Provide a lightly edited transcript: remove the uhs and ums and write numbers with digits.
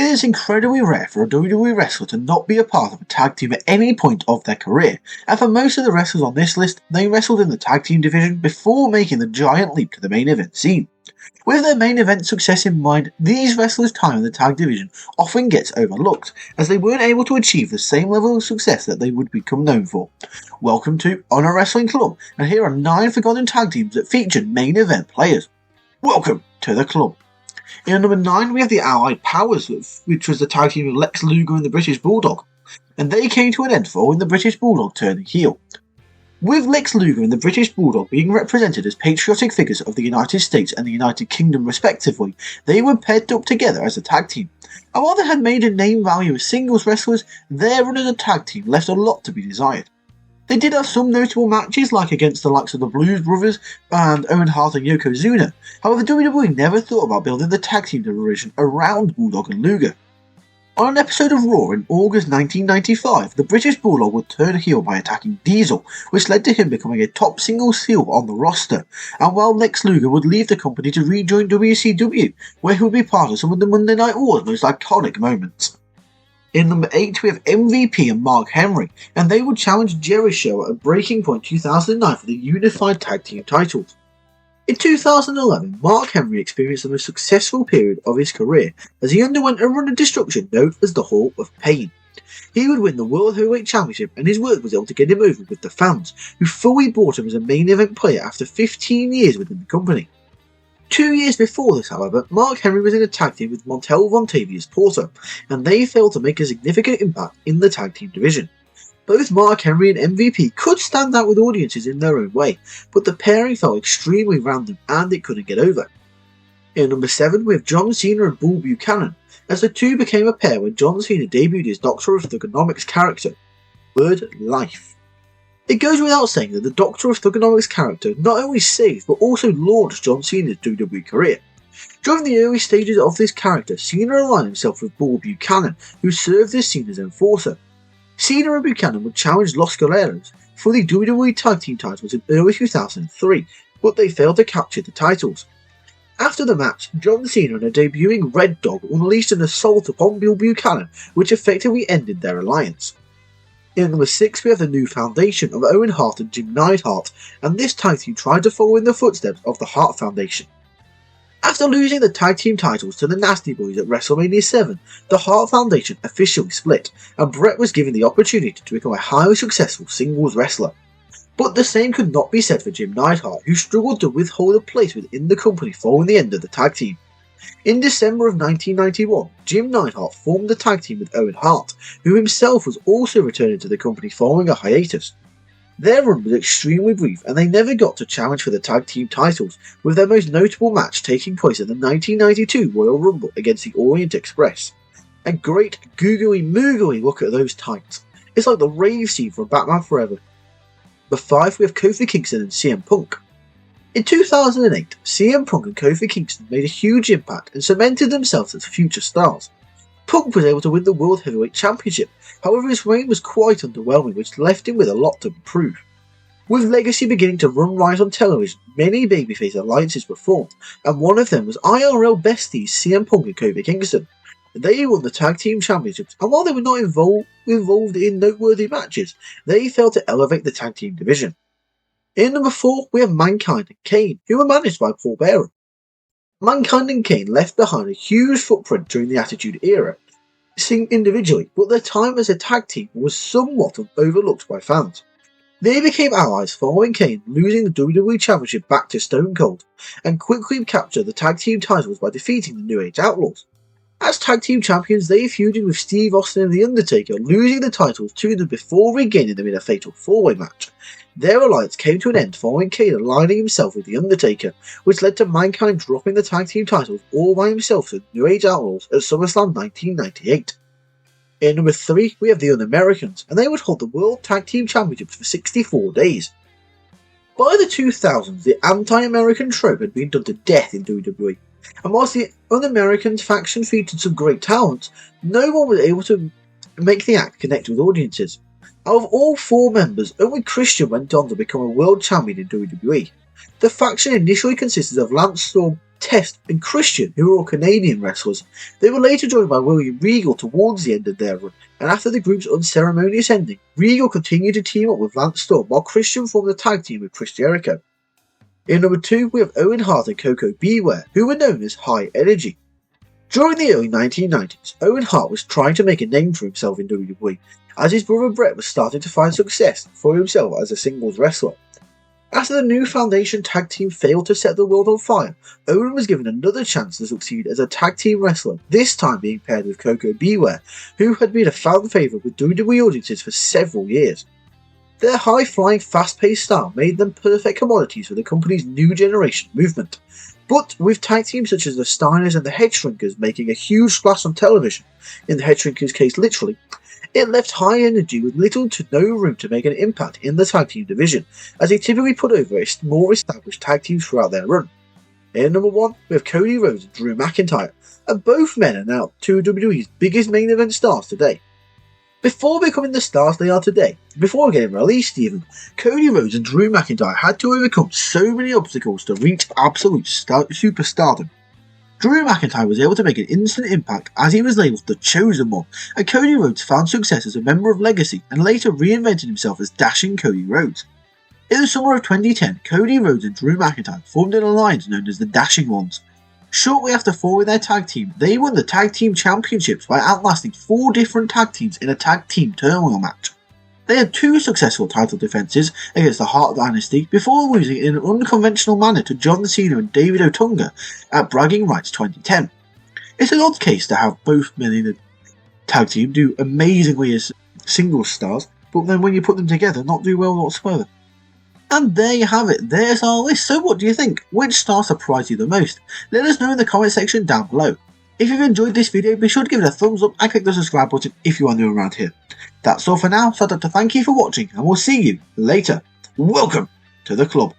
is incredibly rare for a WWE wrestler to not be a part of a tag team at any point of their career, and for most of the wrestlers on this list, they wrestled in the tag team division before making the giant leap to the main event scene. With their main event success in mind, these wrestlers' time in the tag division often gets overlooked, as they weren't able to achieve the same level of success that they would become known for. Welcome to Honor Wrestling Club, and here are 9 forgotten tag teams that featured main event players. Welcome to the club. In number 9 we have the Allied Powers, which was the tag team of Lex Luger and the British Bulldog, and they came to an end following the British Bulldog turning heel. With Lex Luger and the British Bulldog being represented as patriotic figures of the United States and the United Kingdom respectively, they were paired up together as a tag team, and while they had made a name value as singles wrestlers, their run as a tag team left a lot to be desired. They did have some notable matches, like against the likes of the Blues Brothers and Owen Hart and Yokozuna. However, WWE never thought about building the tag team division around Bulldog and Luger. On an episode of Raw in August 1995, the British Bulldog would turn heel by attacking Diesel, which led to him becoming a top singles heel on the roster, and while Lex Luger would leave the company to rejoin WCW, where he would be part of some of the Monday Night War's most iconic moments. In number 8 we have MVP and Mark Henry, and they would challenge Jericho at Breaking Point 2009 for the Unified Tag Team titles. In 2011, Mark Henry experienced the most successful period of his career as he underwent a run of destruction known as the Hall of Pain. He would win the World Heavyweight Championship, and his work was able to get him over with the fans, who fully bought him as a main event player after 15 years within the company. 2 years before this, however, Mark Henry was in a tag team with Montel Vontavious Porter, and they failed to make a significant impact in the tag team division. Both Mark Henry and MVP could stand out with audiences in their own way, but the pairing felt extremely random and it couldn't get over. In number 7 we have John Cena and Bull Buchanan, as the two became a pair when John Cena debuted his Doctor of Thugonomics character, Word Life. It goes without saying that the Doctor of Thugonomics character not only saved but also launched John Cena's WWE career. During the early stages of this character, Cena aligned himself with Bull Buchanan, who served as Cena's enforcer. Cena and Buchanan would challenge Los Guerreros for the WWE Tag Team titles in early 2003, but they failed to capture the titles. After the match, John Cena and a debuting Red Dog unleashed an assault upon Bull Buchanan, which effectively ended their alliance. In number 6 we have the new foundation of Owen Hart and Jim Neidhart, and this tag team tried to follow in the footsteps of the Hart Foundation. After losing the tag team titles to the Nasty Boys at WrestleMania 7, the Hart Foundation officially split, and Brett was given the opportunity to become a highly successful singles wrestler. But the same could not be said for Jim Neidhart, who struggled to withhold a place within the company following the end of the tag team. In December of 1991, Jim Neidhart formed a tag team with Owen Hart, who himself was also returning to the company following a hiatus. Their run was extremely brief and they never got to challenge for the tag team titles, with their most notable match taking place at the 1992 Royal Rumble against the Orient Express. A great googly moogly look at those tights. It's like the rave scene from Batman Forever. Number 5 we have Kofi Kingston and CM Punk. In 2008, CM Punk and Kofi Kingston made a huge impact and cemented themselves as future stars. Punk was able to win the World Heavyweight Championship, however his reign was quite underwhelming, which left him with a lot to improve. With Legacy beginning to run riot on television, many babyface alliances were formed, and one of them was IRL besties CM Punk and Kofi Kingston. They won the Tag Team Championships, and while they were not involved in noteworthy matches, they failed to elevate the Tag Team division. In number 4 we have Mankind and Kane, who were managed by Paul Bearer. Mankind and Kane left behind a huge footprint during the Attitude Era, individually, but their time as a tag team was somewhat overlooked by fans. They became allies following Kane losing the WWE Championship back to Stone Cold, and quickly captured the tag team titles by defeating the New Age Outlaws. As tag team champions, they feuded with Steve Austin and The Undertaker, losing the titles to them before regaining them in a fatal four-way match. Their alliance came to an end following Kane aligning himself with The Undertaker, which led to Mankind dropping the tag team titles all by himself to the New Age Outlaws at SummerSlam 1998. In number 3 we have the Un-Americans, and they would hold the World Tag Team Championships for 64 days. By the 2000s, the anti-American trope had been done to death in WWE, and whilst the Un-Americans faction featured some great talent, no one was able to make the act connect with audiences. Out of all 4 members, only Christian went on to become a world champion in WWE. The faction initially consisted of Lance Storm, Test, and Christian, who were all Canadian wrestlers. They were later joined by William Regal towards the end of their run, and after the group's unceremonious ending, Regal continued to team up with Lance Storm while Christian formed a tag team with Chris Jericho. In number 2, we have Owen Hart and Coco Beware, who were known as High Energy. During the early 1990s, Owen Hart was trying to make a name for himself in WWE, as his brother Bret was starting to find success for himself as a singles wrestler. After the new Foundation tag team failed to set the world on fire, Owen was given another chance to succeed as a tag team wrestler, this time being paired with Coco Beware, who had been a fan favourite with WWE audiences for several years. Their high-flying, fast-paced style made them perfect commodities for the company's new generation movement. But with tag teams such as the Steiners and the Headshrinkers making a huge splash on television, in the Headshrinkers' case literally, it left High Energy with little to no room to make an impact in the tag team division, as they typically put over more established tag teams throughout their run. In number 1, we have Cody Rhodes and Drew McIntyre, and both men are now two of WWE's biggest main event stars today. Before becoming the stars they are today, before getting released even, Cody Rhodes and Drew McIntyre had to overcome so many obstacles to reach absolute superstardom. Drew McIntyre was able to make an instant impact as he was labelled the Chosen One, and Cody Rhodes found success as a member of Legacy and later reinvented himself as Dashing Cody Rhodes. In the summer of 2010, Cody Rhodes and Drew McIntyre formed an alliance known as the Dashing Ones. Shortly after forming their tag team, they won the Tag Team Championships by outlasting 4 different tag teams in a tag team turmoil match. They had 2 successful title defences against the Hart Dynasty before losing in an unconventional manner to John Cena and David Otunga at Bragging Rights 2010. It's an odd case to have both men in a tag team do amazingly as singles stars, but then when you put them together, not do well whatsoever. And there you have it, there's our list. So what do you think? Which star surprised you the most? Let us know in the comment section down below. If you've enjoyed this video, be sure to give it a thumbs up and click the subscribe button if you are new around here. That's all for now, so I'd like to thank you for watching and we'll see you later. Welcome to the club.